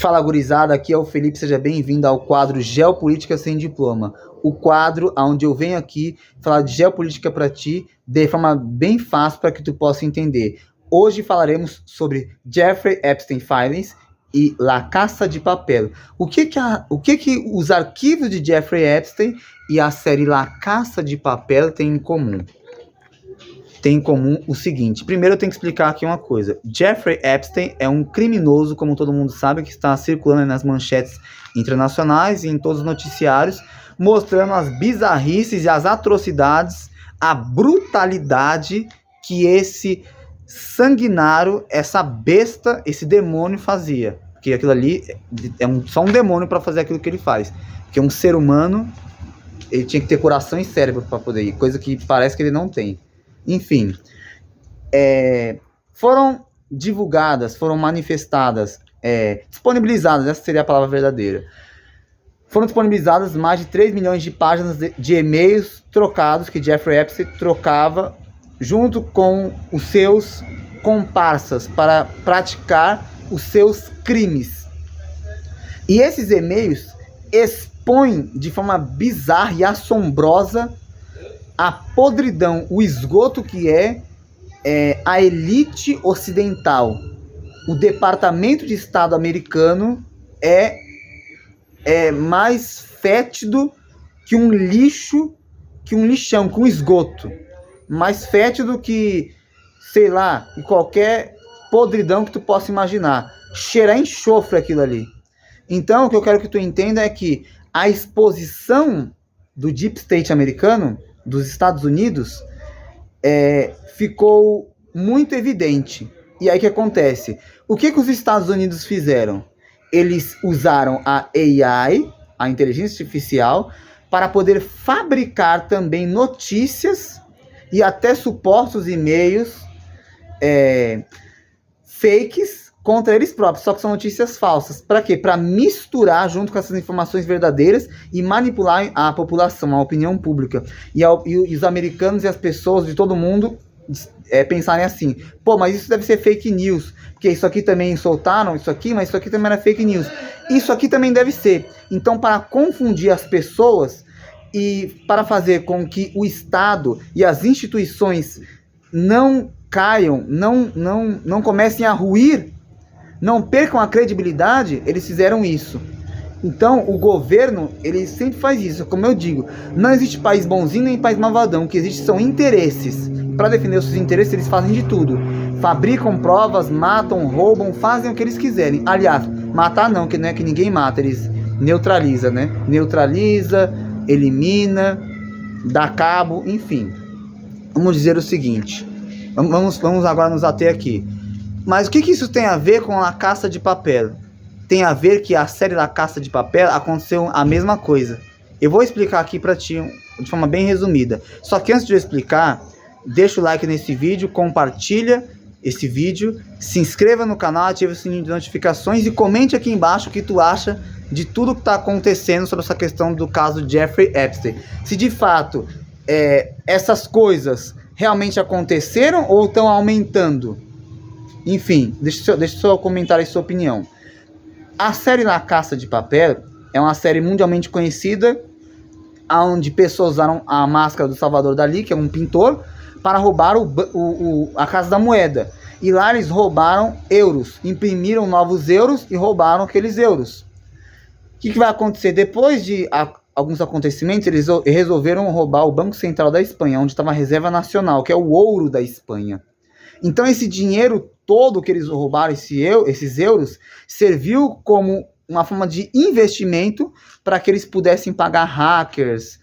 Fala, gurizada, aqui é o Felipe, seja bem-vindo ao quadro Geopolítica Sem Diploma. O quadro onde eu venho aqui falar de geopolítica para ti de forma bem fácil para que tu possa entender. Hoje falaremos sobre Jeffrey Epstein Files e La Casa de Papel. O que os arquivos de Jeffrey Epstein e a série La Casa de Papel têm em comum? Tem em comum o seguinte. Primeiro eu tenho que explicar aqui uma coisa. Jeffrey Epstein é um criminoso, como todo mundo sabe, que está circulando nas manchetes internacionais e em todos os noticiários, mostrando as bizarrices e as atrocidades, a brutalidade que esse sanguinário, essa besta, esse demônio fazia. Porque aquilo ali é só um demônio para fazer aquilo que ele faz. Porque um ser humano, ele tinha que ter coração e cérebro para poder ir, coisa que parece que ele não tem. Enfim, foram divulgadas, foram manifestadas, disponibilizadas, essa seria a palavra verdadeira. Foram disponibilizadas mais de 3 milhões de páginas de e-mails trocados que Jeffrey Epstein trocava junto com os seus comparsas para praticar os seus crimes. E esses e-mails expõem de forma bizarra e assombrosa a podridão, o esgoto que é a elite ocidental. O Departamento de Estado americano é mais fétido que um lixo, que um lixão, que um esgoto. Mais fétido que, sei lá, que qualquer podridão que tu possa imaginar. Cheirar enxofre aquilo ali. Então, o que eu quero que tu entenda é que a exposição do Deep State americano, dos Estados Unidos, ficou muito evidente. E aí o que acontece? O que os Estados Unidos fizeram? Eles usaram a AI, a inteligência artificial, para poder fabricar também notícias e até supostos e-mails fakes contra eles próprios, só que são notícias falsas. Para quê? Para misturar junto com essas informações verdadeiras e manipular a população, a opinião pública. E os americanos e as pessoas de todo mundo pensarem assim: pô, mas isso deve ser fake news, porque isso aqui também soltaram, isso aqui, mas isso aqui também era fake news. Isso aqui também deve ser. Então, para confundir as pessoas e para fazer com que o Estado e as instituições não caiam, não comecem a ruir, não percam a credibilidade, eles fizeram isso. Então, o governo, ele sempre faz isso. Como eu digo, não existe país bonzinho nem país malvadão. O que existe são interesses. Para defender os seus interesses, eles fazem de tudo. Fabricam provas, matam, roubam, fazem o que eles quiserem. Aliás, matar não, que não é que ninguém mata. Eles neutralizam, né? Neutraliza, elimina, dá cabo, enfim. Vamos dizer o seguinte. Vamos agora nos ater aqui. Mas o que isso tem a ver com La Casa de Papel? Tem a ver que a série La Casa de Papel aconteceu a mesma coisa. Eu vou explicar aqui pra ti de forma bem resumida. Só que antes de eu explicar, deixa o like nesse vídeo, compartilha esse vídeo, se inscreva no canal, ative o sininho de notificações e comente aqui embaixo o que tu acha de tudo que está acontecendo sobre essa questão do caso Jeffrey Epstein. Se de fato essas coisas realmente aconteceram ou estão aumentando. Enfim, deixa eu comentar aí sua opinião. A série La Casa de Papel é uma série mundialmente conhecida, onde pessoas usaram a máscara do Salvador Dalí, que é um pintor, para roubar a Casa da Moeda. E lá eles roubaram euros, imprimiram novos euros e roubaram aqueles euros. O que vai acontecer? Depois de alguns acontecimentos, eles resolveram roubar o Banco Central da Espanha, onde estava a Reserva Nacional, que é o ouro da Espanha. Então esse dinheiro todo que eles roubaram, esses euros, serviu como uma forma de investimento para que eles pudessem pagar hackers,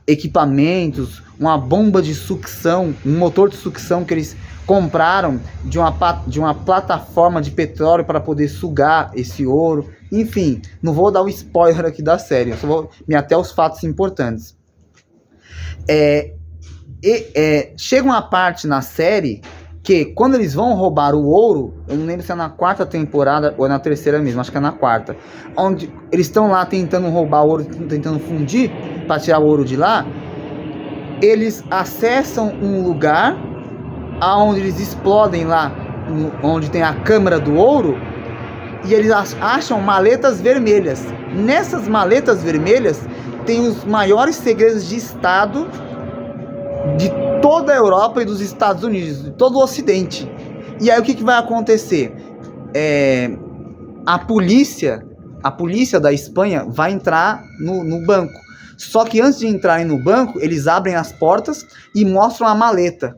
equipamentos, uma bomba de sucção, um motor de sucção que eles compraram de uma plataforma de petróleo para poder sugar esse ouro. Enfim, não vou dar o spoiler aqui da série, eu só vou me ater aos fatos importantes. Chega uma parte na série que quando eles vão roubar o ouro, eu não lembro se é na 4ª temporada ou na 3ª mesmo, acho que é na 4ª, onde eles estão lá tentando roubar o ouro, tentando fundir para tirar o ouro de lá, eles acessam um lugar onde eles explodem lá, onde tem a câmara do ouro, e eles acham maletas vermelhas. Nessas maletas vermelhas tem os maiores segredos de Estado de toda a Europa e dos Estados Unidos, de todo o Ocidente. E aí o que vai acontecer? A polícia da Espanha vai entrar no banco. Só que antes de entrarem no banco, eles abrem as portas e mostram a maleta.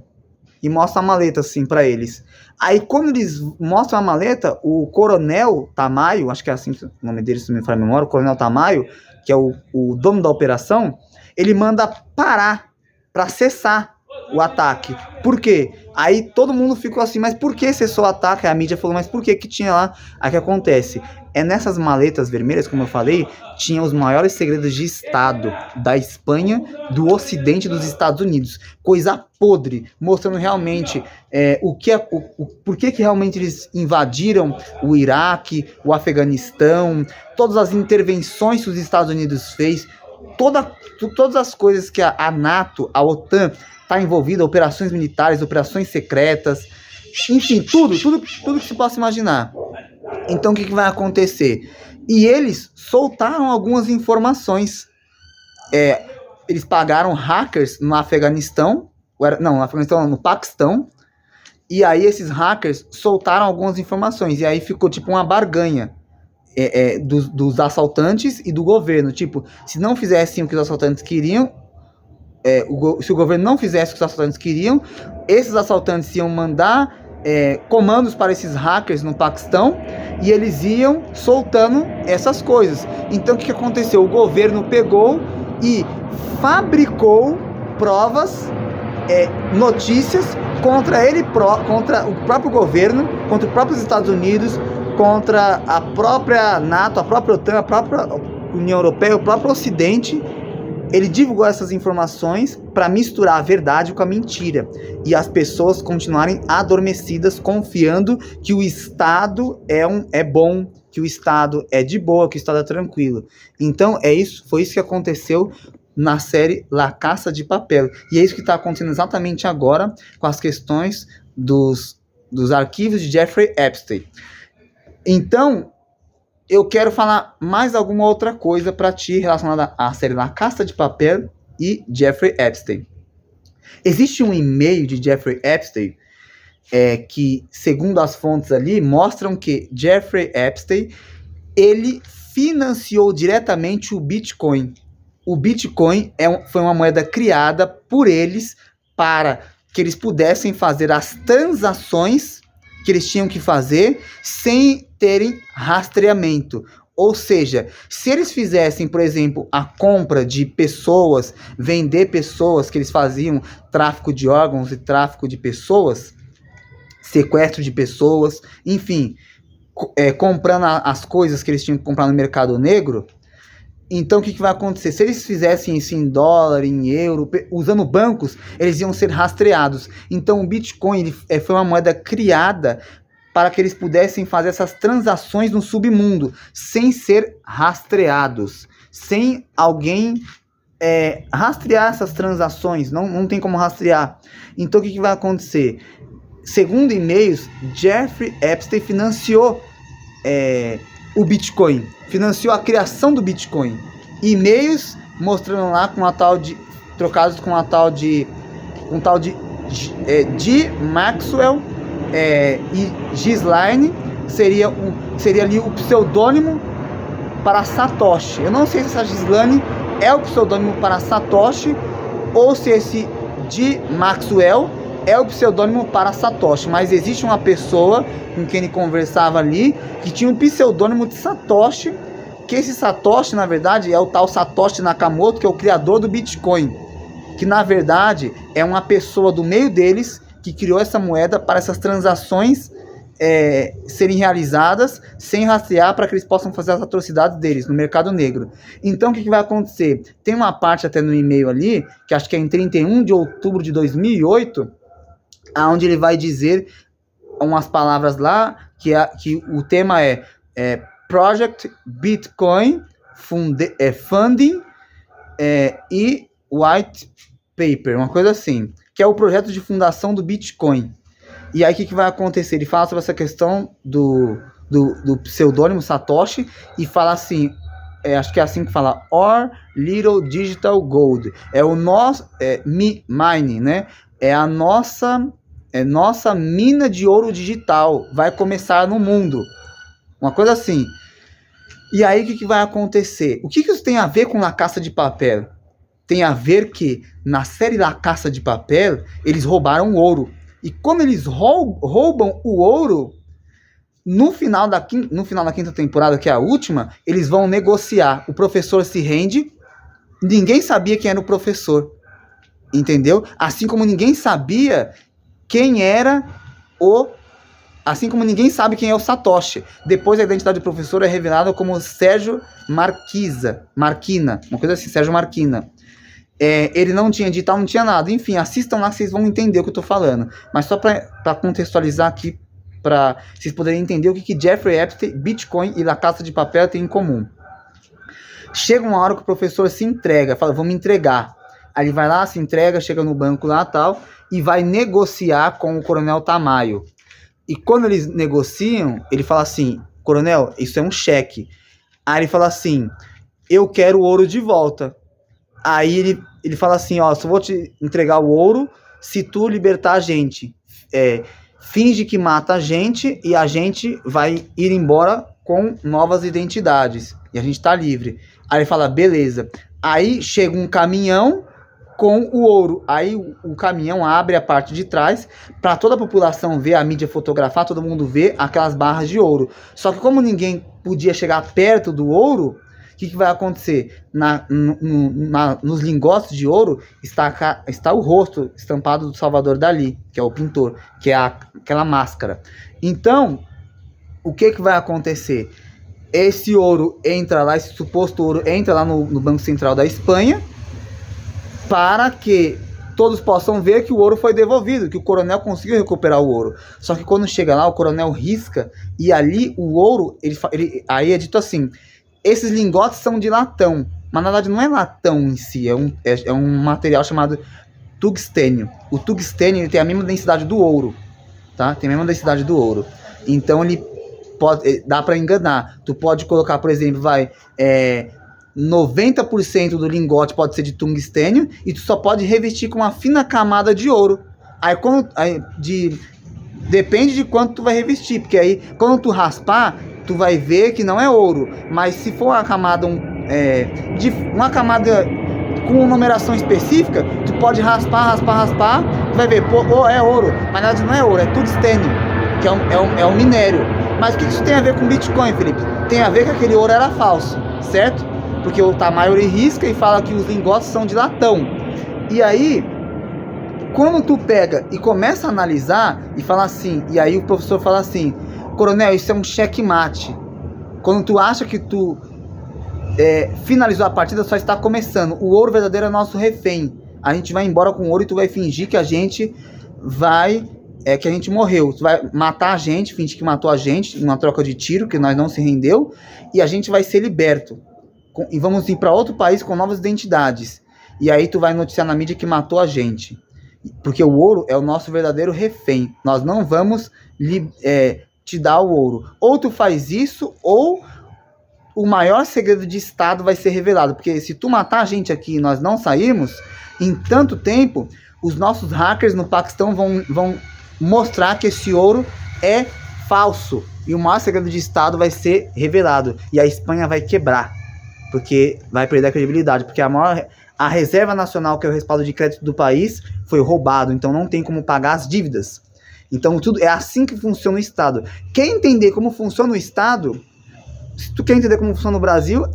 E mostram a maleta assim para eles. Aí quando eles mostram a maleta, o Coronel Tamayo, acho que é assim o nome dele, se não me falha a memória, o Coronel Tamayo, que é o dono da operação, ele manda parar para cessar o ataque. Por quê? Aí todo mundo ficou assim, mas por que cessou o ataque? Aí a mídia falou, mas por que tinha lá? Aí o que acontece? Nessas maletas vermelhas, como eu falei, tinha os maiores segredos de Estado da Espanha, do Ocidente dos Estados Unidos. Coisa podre, mostrando realmente por que realmente eles invadiram o Iraque, o Afeganistão, todas as intervenções que os Estados Unidos fez, todas as coisas que a NATO, a OTAN, está envolvida, operações militares, operações secretas, enfim, tudo que se possa imaginar. Então o que vai acontecer? E eles soltaram algumas informações. Eles pagaram hackers no Afeganistão, no Paquistão, e aí esses hackers soltaram algumas informações, e aí ficou tipo uma barganha dos assaltantes e do governo. Tipo, se não fizessem o que os assaltantes queriam, se o governo não fizesse o que os assaltantes queriam, esses assaltantes iam mandar comandos para esses hackers no Paquistão e eles iam soltando essas coisas. Então o que aconteceu? O governo pegou e fabricou provas, notícias contra o próprio governo, contra os próprios Estados Unidos, contra a própria NATO, a própria OTAN, a própria União Europeia, o próprio Ocidente. Ele divulgou essas informações para misturar a verdade com a mentira e as pessoas continuarem adormecidas, confiando que o Estado é bom, que o Estado é de boa, que o Estado é tranquilo. Então foi isso que aconteceu na série La Casa de Papel, e é isso que está acontecendo exatamente agora com as questões dos arquivos de Jeffrey Epstein. Então eu quero falar mais alguma outra coisa para ti relacionada à série La Casa de Papel e Jeffrey Epstein. Existe um e-mail de Jeffrey Epstein que, segundo as fontes ali, mostram que Jeffrey Epstein ele financiou diretamente o Bitcoin. O Bitcoin foi uma moeda criada por eles para que eles pudessem fazer as transações que eles tinham que fazer sem terem rastreamento. Ou seja, se eles fizessem, por exemplo, a compra de pessoas, vender pessoas, que eles faziam tráfico de órgãos e tráfico de pessoas, sequestro de pessoas, enfim, comprando as coisas que eles tinham que comprar no mercado negro, então o que vai acontecer? Se eles fizessem isso em dólar, em euro, usando bancos, eles iam ser rastreados. Então o Bitcoin foi uma moeda criada para que eles pudessem fazer essas transações no submundo, sem ser rastreados, sem alguém rastrear essas transações, não tem como rastrear. Então o que vai acontecer? Segundo e-mails, Jeffrey Epstein financiou o Bitcoin, financiou a criação do Bitcoin. E-mails mostrando lá trocados com um tal de G. Maxwell e Ghislaine, seria ali o pseudônimo para Satoshi. Eu não sei se essa Ghislaine é o pseudônimo para Satoshi ou se esse G. Maxwell é o pseudônimo para Satoshi, mas existe uma pessoa com quem ele conversava ali que tinha um pseudônimo de Satoshi, que esse Satoshi, na verdade, é o tal Satoshi Nakamoto, que é o criador do Bitcoin, que na verdade é uma pessoa do meio deles que criou essa moeda para essas transações serem realizadas sem rastrear, para que eles possam fazer as atrocidades deles no mercado negro. Então o que vai acontecer? Tem uma parte até no e-mail ali, que acho que é em 31 de outubro de 2008, onde ele vai dizer umas palavras lá, que o tema é Project Bitcoin Funding e White Paper, uma coisa assim, que é o projeto de fundação do Bitcoin. E aí o que vai acontecer? Ele fala sobre essa questão do do pseudônimo Satoshi e fala assim, acho que é assim que fala, Our Little Digital Gold. É o nosso, mining, né? É a nossa mina de ouro digital. Vai começar no mundo. Uma coisa assim. E aí, o que vai acontecer? O que isso tem a ver com La Casa de Papel? Tem a ver que, na série La Casa de Papel, eles roubaram ouro. E quando eles roubam o ouro, no final da quinta temporada, que é a última, eles vão negociar. O professor se rende. Ninguém sabia quem era o professor. Entendeu? Assim como ninguém sabia quem era assim como ninguém sabe quem é o Satoshi. Depois a identidade do professor é revelada como Sérgio Marquina. Uma coisa assim, Sérgio Marquina. Ele não tinha digital, não tinha nada. Enfim, assistam lá que vocês vão entender o que eu tô falando. Mas só para contextualizar aqui, para vocês poderem entender o que Jeffrey Epstein, Bitcoin e La Casa de Papel têm em comum. Chega uma hora que o professor se entrega, fala, vou me entregar. Aí ele vai lá, se entrega, chega no banco lá e tal, e vai negociar com o Coronel Tamayo. E quando eles negociam, ele fala assim, coronel, isso é um cheque. Aí ele fala assim, eu quero o ouro de volta. Aí ele fala assim, ó, só vou te entregar o ouro se tu libertar a gente. Finge que mata a gente e a gente vai ir embora com novas identidades. E a gente tá livre. Aí ele fala, beleza. Aí chega um caminhão com o ouro. Aí o caminhão abre a parte de trás para toda a população ver, a mídia fotografar, todo mundo ver aquelas barras de ouro. Só que como ninguém podia chegar perto do ouro, o que vai acontecer? Nos lingotes de ouro está o rosto estampado do Salvador Dalí, que é o pintor, que é aquela máscara. Então, o que vai acontecer? Esse ouro entra lá, esse suposto ouro entra lá no Banco Central da Espanha, para que todos possam ver que o ouro foi devolvido, que o coronel conseguiu recuperar o ouro. Só que quando chega lá, o coronel risca, e ali o ouro, aí é dito assim, esses lingotes são de latão, mas na verdade não é latão em si, é um material chamado tungstênio. O tungstênio ele tem a mesma densidade do ouro, tá? Tem a mesma densidade do ouro. Então ele dá para enganar. Tu pode colocar, por exemplo, 90% do lingote pode ser de tungstênio e tu só pode revestir com uma fina camada de ouro. Depende de quanto tu vai revestir, porque aí quando tu raspar, tu vai ver que não é ouro. Mas se for uma camada uma camada com numeração específica, tu pode raspar, tu vai ver, pô, é ouro, mas na verdade não é ouro, é tungstênio, que é um minério. Mas o que isso tem a ver com Bitcoin, Felipe? Tem a ver que aquele ouro era falso, certo? Porque o Tamayo risca e fala que os lingotes são de latão. E aí, quando tu pega e começa a analisar e fala assim, e aí o professor fala assim, coronel, isso é um checkmate. Quando tu acha que tu finalizou a partida, só está começando. O ouro verdadeiro é nosso refém. A gente vai embora com o ouro e tu vai fingir que a gente que a gente morreu. Tu vai matar a gente, fingir que matou a gente, uma troca de tiro, que nós não se rendeu, e a gente vai ser liberto. E vamos ir para outro país com novas identidades. E aí tu vai noticiar na mídia que matou a gente. Porque o ouro é o nosso verdadeiro refém. Nós não vamos te dar o ouro. Ou tu faz isso, ou o maior segredo de Estado vai ser revelado. Porque se tu matar a gente aqui e nós não sairmos, em tanto tempo, os nossos hackers no Paquistão vão mostrar que esse ouro é falso. E o maior segredo de Estado vai ser revelado. E a Espanha vai quebrar. Porque vai perder a credibilidade. Porque a reserva nacional, que é o respaldo de crédito do país, foi roubado. Então não tem como pagar as dívidas. Então tudo é assim que funciona o Estado. Quer entender como funciona o Estado? Se tu quer entender como funciona o Brasil,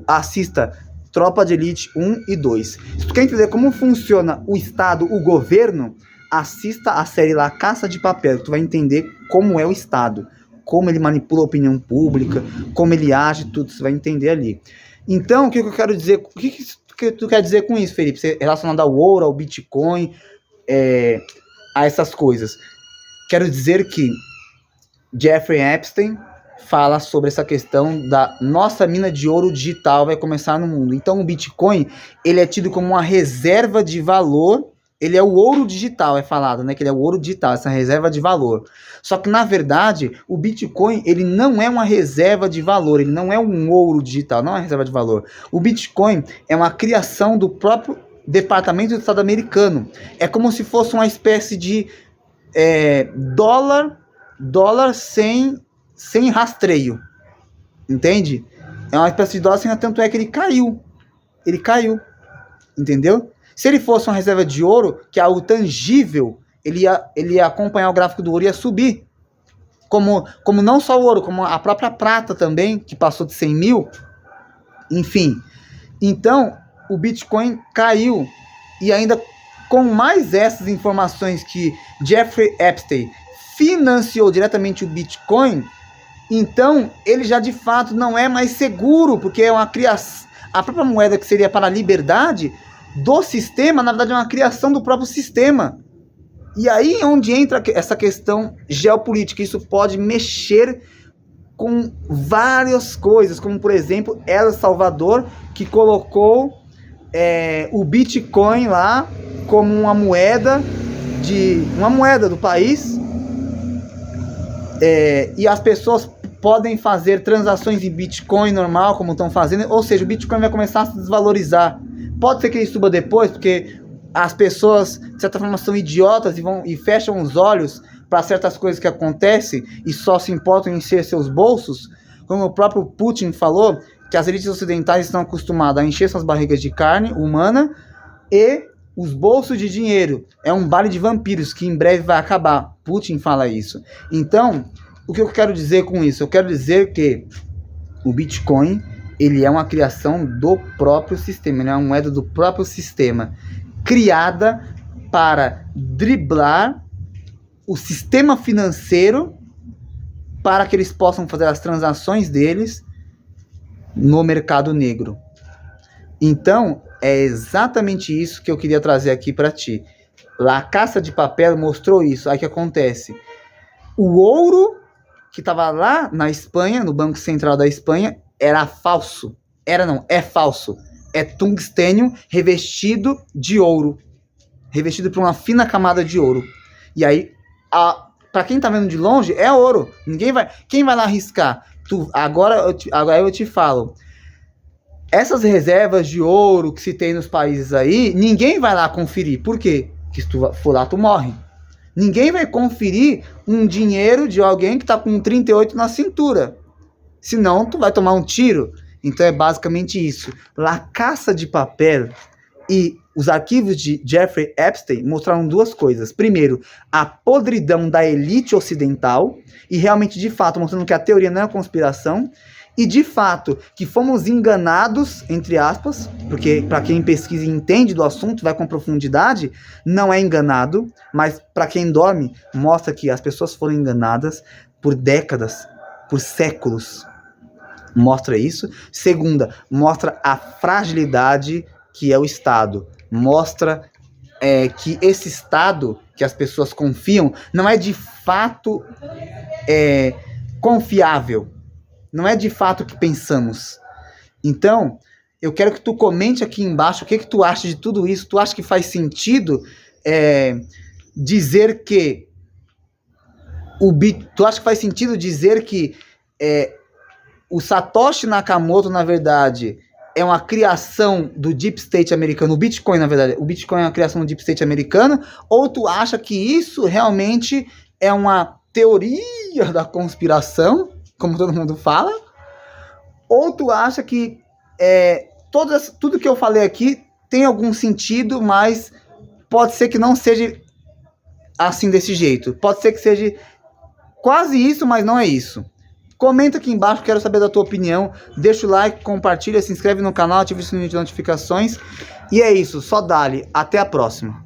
assista Tropa de Elite 1 e 2. Se tu quer entender como funciona o Estado, o governo, assista a série La Casa de Papel. Tu vai entender como é o Estado. Como ele manipula a opinião pública, como ele age, tudo, você vai entender ali. Então, o que eu quero dizer, o que tu quer dizer com isso, Felipe? Relacionado ao ouro, ao Bitcoin, a essas coisas. Quero dizer que Jeffrey Epstein fala sobre essa questão da nossa mina de ouro digital vai começar no mundo. Então, o Bitcoin, ele é tido como uma reserva de valor Ele é o ouro digital, é falado, né? Que ele é o ouro digital, essa reserva de valor. Só que, na verdade, o Bitcoin, ele não é uma reserva de valor, ele não é um ouro digital, não é uma reserva de valor. O Bitcoin é uma criação do próprio Departamento do Estado americano. É como se fosse uma espécie de dólar sem rastreio. Entende? É uma espécie de dólar sem rastreio, tanto é que ele caiu. Ele caiu. Entendeu? Se ele fosse uma reserva de ouro, que é algo tangível, ele ia acompanhar o gráfico do ouro e ia subir. Como não só o ouro, como a própria prata também, que passou de 100 mil. Enfim. Então, o Bitcoin caiu. E ainda com mais essas informações que Jeffrey Epstein financiou diretamente o Bitcoin, então ele já de fato não é mais seguro, porque é uma criação. A própria moeda que seria para a liberdade do sistema, na verdade é uma criação do próprio sistema. E aí é onde entra essa questão geopolítica. Isso pode mexer com várias coisas, como por exemplo El Salvador, que colocou o Bitcoin lá como uma moeda do país, e as pessoas podem fazer transações em Bitcoin normal, como estão fazendo, ou seja, o Bitcoin vai começar a se desvalorizar. Pode ser que ele suba depois, porque as pessoas, de certa forma, são idiotas e fecham os olhos para certas coisas que acontecem e só se importam em encher seus bolsos, como o próprio Putin falou, que as elites ocidentais estão acostumadas a encher suas barrigas de carne humana e os bolsos de dinheiro. É um baile de vampiros que em breve vai acabar. Putin fala isso. Então, o que eu quero dizer com isso? Eu quero dizer que o Bitcoin, ele é uma criação do próprio sistema, ele é uma moeda do próprio sistema, criada para driblar o sistema financeiro para que eles possam fazer as transações deles no mercado negro. Então, é exatamente isso que eu queria trazer aqui para ti. La Casa de Papel mostrou isso. Aí o que acontece? O ouro que estava lá na Espanha, no Banco Central da Espanha, era falso. É falso. É tungstênio revestido de ouro. Revestido por uma fina camada de ouro. E aí, para quem tá vendo de longe, é ouro. Quem vai lá arriscar? Agora eu te falo. Essas reservas de ouro que se tem nos países aí, ninguém vai lá conferir. Por quê? Porque se tu for lá, tu morre. Ninguém vai conferir um dinheiro de alguém que tá com 38 na cintura. Senão, tu vai tomar um tiro. Então, é basicamente isso. La Casa de Papel e os arquivos de Jeffrey Epstein mostraram duas coisas. Primeiro, a podridão da elite ocidental. E realmente, de fato, mostrando que a teoria não é uma conspiração. E, de fato, que fomos enganados, entre aspas, porque para quem pesquisa e entende do assunto, vai com profundidade, não é enganado, mas para quem dorme, mostra que as pessoas foram enganadas por décadas, por séculos. Mostra isso. Segunda, mostra a fragilidade que é o Estado. Mostra que esse Estado que as pessoas confiam não é de fato confiável. Não é de fato o que pensamos. Então, eu quero que tu comente aqui embaixo o que tu acha de tudo isso. Tu acha que faz sentido dizer que tu acha que faz sentido dizer que o Satoshi Nakamoto, na verdade, é uma criação do Deep State americano, o Bitcoin, na verdade, o Bitcoin é uma criação do Deep State americano, ou tu acha que isso realmente é uma teoria da conspiração, como todo mundo fala, ou tu acha que tudo que eu falei aqui tem algum sentido, mas pode ser que não seja assim desse jeito. Pode ser que seja quase isso, mas não é isso. Comenta aqui embaixo, quero saber da tua opinião. Deixa o like, compartilha, se inscreve no canal, ativa o sininho de notificações. E é isso, só dale. Até a próxima.